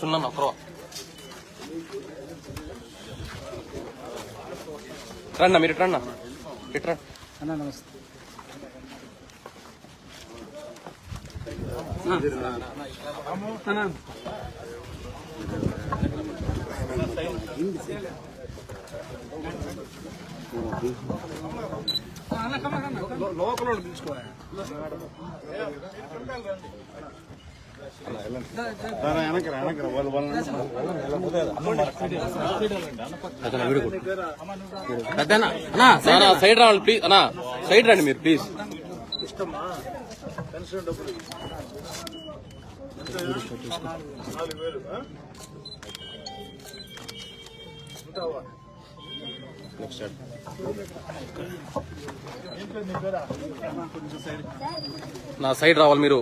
సున్నా ఒకరో రండి మీరు ఇట్రన్నా ఇట్రా అన్నా నమస్తే. లోపల పిలుచుకోవాలి. సైడ్ రావాలి ప్లీజ్ అన్నా, సైడ్ రండి మీరు ప్లీజ్. నా సైడ్ రావాలి మీరు.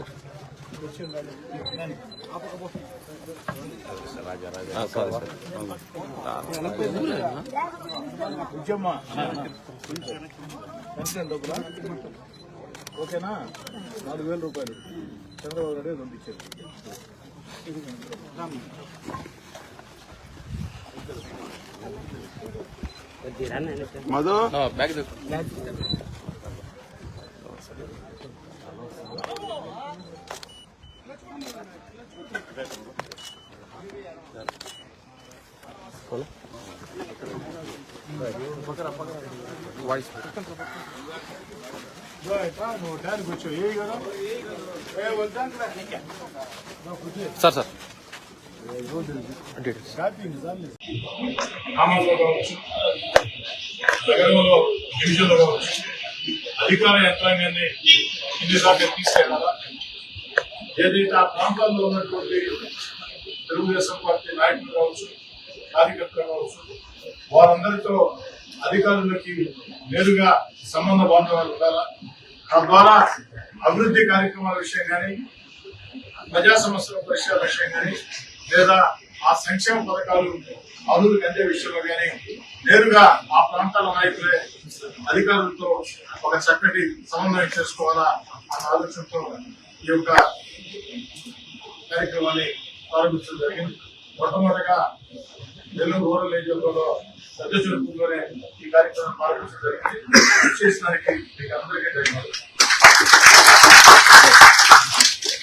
ఓకేనా? 4,000 రూపాయలు చంద్రబాబు నాయుడు పంపించారు. Madhu bag voice sir sir గ్రామాల్లో కావచ్చు, నగరంలో డివిజన్లో కావచ్చు, అధికార యంత్రాంగాన్ని ఎన్నిసార్లు తీసుకెళ్లాలా, ఏదైతే ఆ ప్రాంతాల్లో ఉన్నటువంటి తెలుగుదేశం పార్టీ నాయకులు కావచ్చు, కార్యకర్తలు కావచ్చు, వారందరితో అధికారులకి నేరుగా సంబంధ బాంధవాలు ఉండాలా. తద్వారా అభివృద్ధి కార్యక్రమాల విషయం కానీ, ప్రజా సమస్యల పరిష్కార విషయం కానీ, లేదా ఆ సంక్షేమ పథకాలు అభివృద్ధి అందే విషయంలో కానీ నేరుగా ఆ ప్రాంతాల నాయకులే అధికారులతో ఒక చక్కటి సమన్వయం చేసుకోవాలా అన్న ఆలోచనతో ఈ యొక్క కార్యక్రమాన్ని ప్రారంభించడం జరిగింది. మొట్టమొదటిగా నెల్లూరు రూరల్ నియోజకవర్గంలో పెద్ద చురుకులోనే ఈ కార్యక్రమం ప్రారంభించడం జరిగింది. చేసిన దానికి మీకు అందరికీ ధన్యవాదాలు.